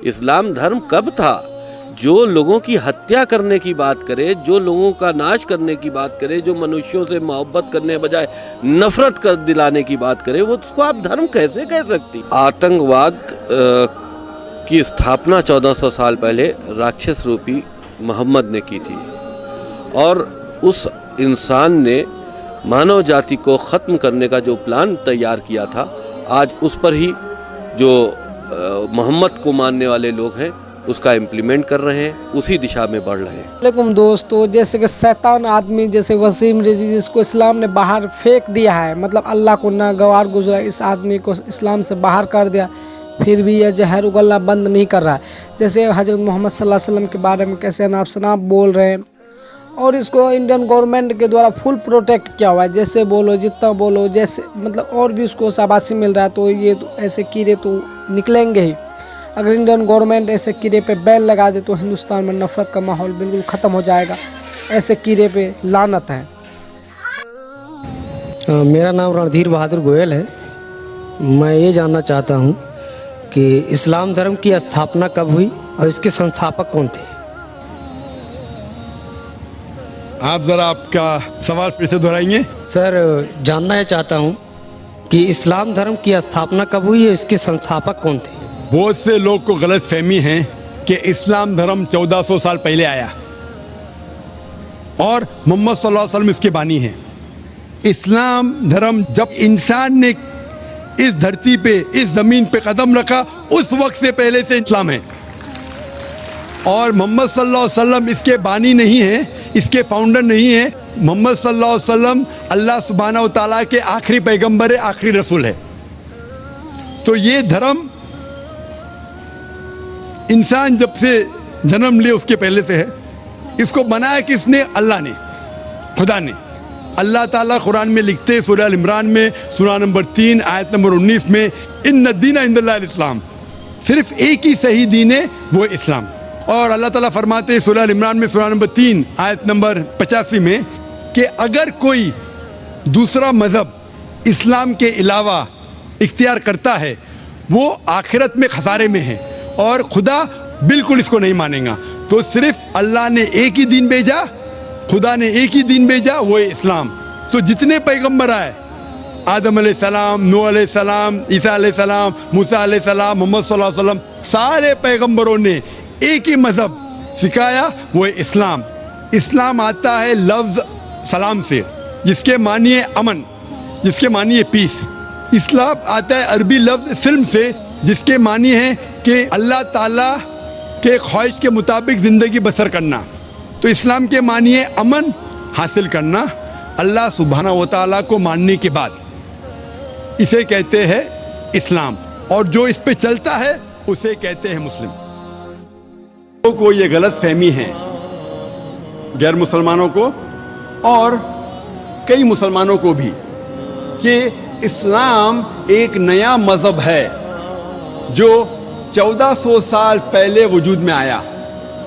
इस्लाम धर्म कब था? जो लोगों की हत्या करने की बात करे, जो लोगों का नाश करने की बात करे, जो मनुष्यों से मोहब्बत करने बजाय नफरत कर दिलाने की बात करे, वो उसको आप धर्म कैसे कह सकती? आतंकवाद की स्थापना 1400 साल पहले राक्षस रूपी मोहम्मद ने की थी और उस इंसान ने मानव जाति को ख़त्म करने का जो प्लान तैयार किया था, आज उस पर ही जो मोहम्मद को मानने वाले लोग हैं उसका इम्प्लीमेंट कर रहे हैं, उसी दिशा में बढ़ रहे हैं। वालेकुम दोस्तों, जैसे कि शैतान आदमी जैसे वसीम रिजवी जिसको इस्लाम ने बाहर फेंक दिया है, मतलब अल्लाह को नागवार गुजरा, इस आदमी को इस्लाम से बाहर कर दिया, फिर भी यह जहर उगलना बंद नहीं कर रहा है। जैसे हज़रत मोहम्मद सल्लल्लाहु अलैहि वसल्लम के बारे में कैसे अनाप शनाप बोल रहे हैं और इसको इंडियन गवर्नमेंट के द्वारा फुल प्रोटेक्ट किया हुआ है। जैसे बोलो जितना बोलो, जैसे मतलब और भी उसको शाबाशी मिल रहा है, तो ये तो ऐसे कीड़े तो निकलेंगे ही। अगर इंडियन गवर्नमेंट ऐसे कीड़े पे बैन लगा दे तो हिंदुस्तान में नफरत का माहौल बिल्कुल ख़त्म हो जाएगा। ऐसे कीड़े पे लानत है। मेरा नाम रणधीर बहादुर गोयल है। मैं ये जानना चाहता हूँ कि इस्लाम धर्म की स्थापना कब हुई और इसके संस्थापक कौन थे? आप ज़रा आपका सवाल फिर से दोहराएंगे? सर, जानना ये चाहता हूँ कि इस्लाम धर्म की स्थापना कब हुई और इसके संस्थापक कौन थे? बहुत से लोग को गलत फहमी है कि इस्लाम धर्म 1400 साल पहले आया और मोहम्मद सल्लल्लाहु अलैहि वसल्लम इसके बानी हैं। इस्लाम धर्म जब इंसान ने इस धरती पे, इस ज़मीन पे कदम रखा, उस वक्त से पहले से इस्लाम है और मोहम्मद सल्लल्लाहु अलैहि वसल्लम इसके बानी नहीं है, इसके फाउंडर नहीं है। मोहम्मद सल्लल्लाहु अलैहि वसल्लम अल्लाह सुब्हानहू व तआला के आखिरी पैगंबर है, आखिरी रसूल है। तो ये धर्म इंसान जब से जन्म लिए उसके पहले से है। इसको बनाया किसने? अल्लाह ने, खुदा ने। अल्लाह ताला कुरान में लिखते हैं सूरह अल इमरान में सूरह नंबर 3 आयत नंबर 19 में, इन्न दीन इंदल्लाहिल इस्लाम, सिर्फ एक ही सही दीन है, वो इस्लाम। और अल्लाह ताला फरमाते हैं सूरह अल इमरान में सूरह नंबर 3 आयत नंबर 85 में कि अगर कोई दूसरा मज़हब इस्लाम के अलावा इख्तियार करता है वो आखिरत में खसारे में है और खुदा बिल्कुल इसको नहीं मानेगा। तो सिर्फ अल्लाह ने एक ही दीन भेजा, खुदा ने एक ही दीन भेजा, वो है इस्लाम। तो जितने पैगंबर आए, आदम अलैहिस्सलाम, नूह अलैहिस्सलाम, ईसा अलैहिस्सलाम, मूसा अलैहिस्सलाम, मोहम्मद सल्लल्लाहु अलैहि वसल्लम, सारे पैगंबरों ने एक ही मज़हब सिखाया, वो है इस्लाम। इस्लाम आता है लफ्ज़ सलाम से, जिसके मानी है अमन, जिसके मानी है पीस। इस्लाम आता है अरबी लफ्ज़ सिल्म से, जिसके मानी है कि अल्लाह ताला के ख्वाहिश के मुताबिक ज़िंदगी बसर करना। तो इस्लाम के मानी है अमन हासिल करना, अल्लाह सुब्हानहू व तआला को मानने के बाद, इसे कहते हैं इस्लाम। और जो इस पे चलता है उसे कहते हैं मुस्लिम। लोगों को ये गलत फहमी है, गैर मुसलमानों को और कई मुसलमानों को भी, कि इस्लाम एक नया मज़हब है जो 1400 साल पहले वजूद में आया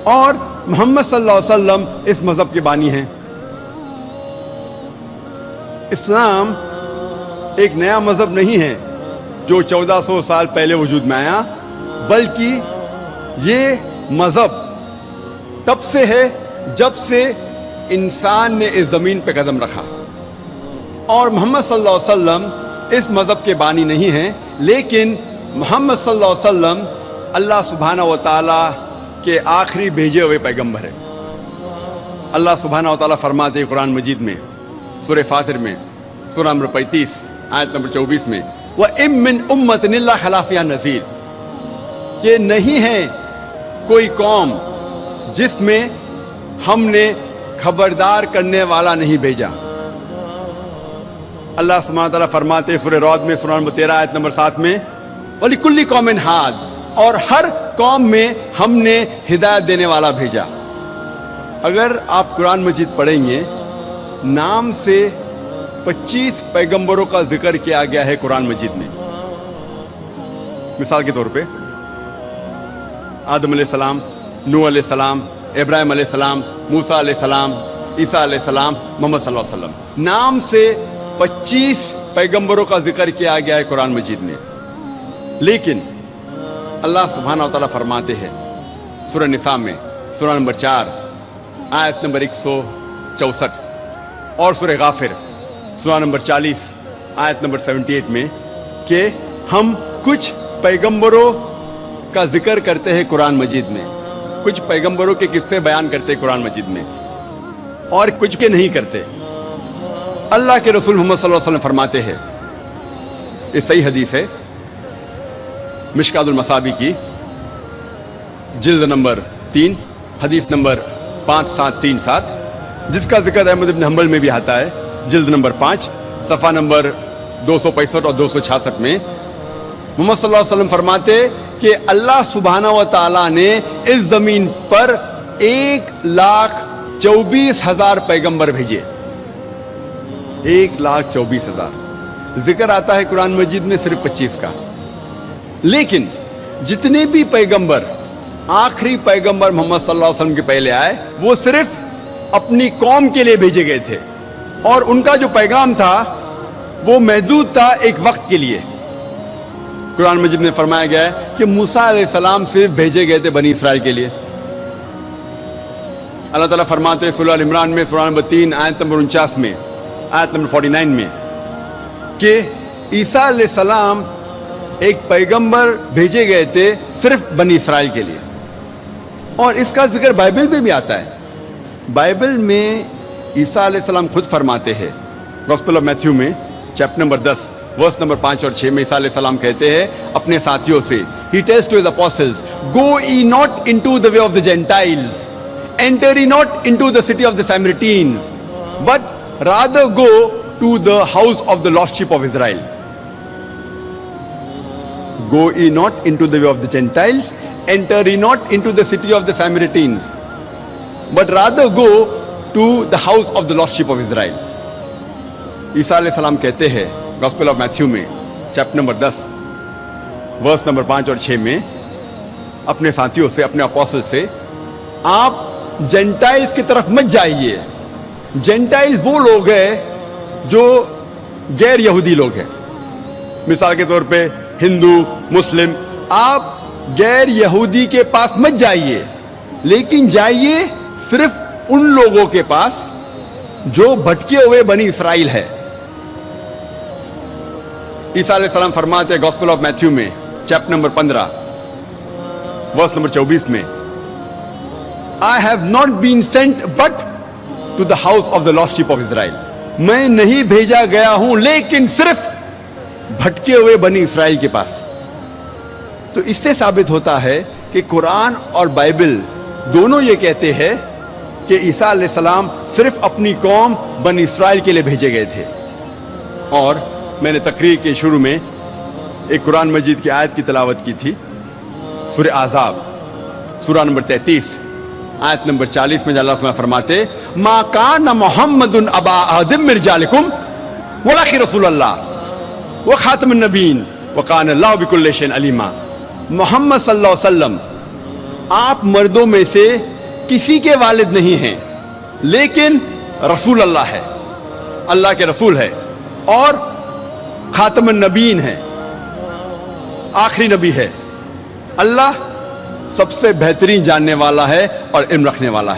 और मोहम्मद सल्लल्लाहु अलैहि वसल्लम इस मज़हब के बानी हैं। इस्लाम एक नया मज़हब नहीं है जो 1400 साल पहले वजूद में आया, बल्कि ये मज़हब तब से है जब से इंसान ने इस ज़मीन पे कदम रखा। और मोहम्मद सल्लल्लाहु अलैहि वसल्लम इस मज़हब के बानी नहीं हैं, लेकिन मोहम्मद सल्लल्लाहु अलैहि वसल्लम अल्लाह सुब्हानहू व तआला के आखिरी भेजे हुए पैगंबर है। अल्लाह सुब्हानहू व तआला फरमाते हैं कुरान मजीद में सूरह फातिर में सूरह नंबर 35 आयत नंबर 24 में, व इम मिन उम्मतिन इल्ला खला फ़ीहा नज़ीर, ये नहीं है कोई कौम जिसमें हमने खबरदार करने वाला नहीं भेजा। अल्लाह सुब्हानहू व तआला फरमाते हैं सूरह रौद में सूरह नंबर 13 आयत नंबर 7 में, वलिकुल्लि कौमिन हाद, और हर कौम में हमने हिदायत देने वाला भेजा। अगर आप कुरान मजीद पढ़ेंगे, नाम से 25 पैगंबरों का जिक्र किया गया है कुरान मजीद में। मिसाल के तौर पे आदम अलैहिस्सलाम, नूह अलैहिस्सलाम, इब्राहिम अलैहिस्सलाम, मूसा अलैहिस्सलाम, ईसा अलैहिस्सलाम, मोहम्मद सल्लल्लाहु अलैहि वसल्लम, नाम से 25 पैगंबरों का जिक्र किया गया है कुरान मजीद में। लेकिन अल्लाह सुब्हानहू व तआला फरमाते हैं सूरह निसा में सूरह नंबर 4 आयत नंबर 164 और सूरह गाफिर सूरह नंबर 40 आयत नंबर 78 में कि हम कुछ पैगंबरों का जिक्र करते हैं कुरान मजीद में, कुछ पैगंबरों के किस्से बयान करते हैं कुरान मजीद में और कुछ के नहीं करते। अल्लाह के रसूल मोहम्मद सल्लल्लाहु अलैहि वसल्लम फरमाते हैं, ये सही हदीस है मिशकातुल मसाबी की जिल्द नंबर 3 हदीस नंबर 5737, जिसका जिक्र अहमद इब्न हंबल में भी आता है जिल्द नंबर 5 सफ़ा नंबर 265 और 266 में। मोहम्मद सल्लल्लाहु अलैहि वसल्लम फरमाते कि अल्लाह सुब्हानहू व तआला ने इस जमीन पर 1,24,000 पैगंबर भेजे। 1,24,000 जिक्र आता है कुरान मजीद में सिर्फ 25 का, लेकिन जितने भी पैगंबर आखिरी पैगंबर मोहम्मद सल्लल्लाहु अलैहि वसल्लम के पहले आए वो सिर्फ अपनी कौम के लिए भेजे गए थे और उनका जो पैगाम था वो महदूद था एक वक्त के लिए। कुरान मजीद में फरमाया गया है कि मूसा अलैहिस्सलाम सिर्फ भेजे गए थे बनी इसराइल के लिए। अल्लाह ताला फरमाते हैं सूरह इमरान में सूरह नंबर 3 आयत नंबर 49 में आयत नंबर 49 में कि ईसा अलैहिस्सलाम एक पैगंबर भेजे गए थे सिर्फ बनी इसराइल के लिए। और इसका जिक्र बाइबल में भी आता है। बाइबल में ईसा अलैहिस्सलाम खुद फरमाते हैं, गॉस्पेल ऑफ मैथ्यू में चैप्टर नंबर 10 वर्स नंबर 5 और 6 में ईसा अलैहिस्सलाम कहते हैं अपने साथियों से, he tells to his apostles, go ye not into the way of the Gentiles, enter ye not into the city of the Samaritans, but rather go to the house of the lost sheep of Israel. Go ye not into the way of the Gentiles, enter ye not into the city of the Samaritans, but rather go to the house of the lost sheep of Israel. ईसा अलैहिस्सलाम कहते हैं gospel of Matthew में chapter number 10 verse number 5 और 6 में अपने साथियों से, अपने अपोस्टल से, आप जेंटाइल्स की तरफ मत जाइए। जेंटाइल्स वो लोग हैं जो गैर यहूदी लोग हैं, मिसाल के तौर पे हिंदू मुस्लिम। आप गैर यहूदी के पास मत जाइए, लेकिन जाइए सिर्फ उन लोगों के पास जो भटके हुए बनी इसराइल है। ईसा अलैहिस्सलाम फरमाते हैं गॉस्पेल ऑफ मैथ्यू में चैप्टर नंबर 15 वर्स नंबर 24 में, I have not been sent but to the house of the lost sheep of Israel. मैं नहीं भेजा गया हूं लेकिन सिर्फ भटके हुए बनी इसराइल के पास। तो इससे साबित होता है कि कुरान और बाइबल दोनों ये कहते हैं कि ईसा अलैहिस्सलाम सिर्फ अपनी कौम बनी इसराइल के लिए भेजे गए थे। और मैंने तकरीर के शुरू में एक कुरान मजीद की आयत की तिलावत की थी, सूरह आज़ाब सूरह नंबर 33 आयत नंबर 40 में अल्लाह सुब्हानहू फरमाते, मा कान मुहम्मदुन अबा अहदिम मिन रिजालिकुम वलाकिन रसूलुल्लाह व खातमुन नबीन व कान अल्लाहु बिकुल्लि शैइन अलीमा। मोहम्मद सल्लल्लाहु अलैहि वसल्लम आप मर्दों में से किसी के वालिद नहीं हैं, लेकिन रसूल अल्लाह है, अल्लाह के रसूल है और खातमुन नबीन है, आखिरी नबी है। अल्लाह सबसे बेहतरीन जानने वाला है और इल्म रखने वाला है।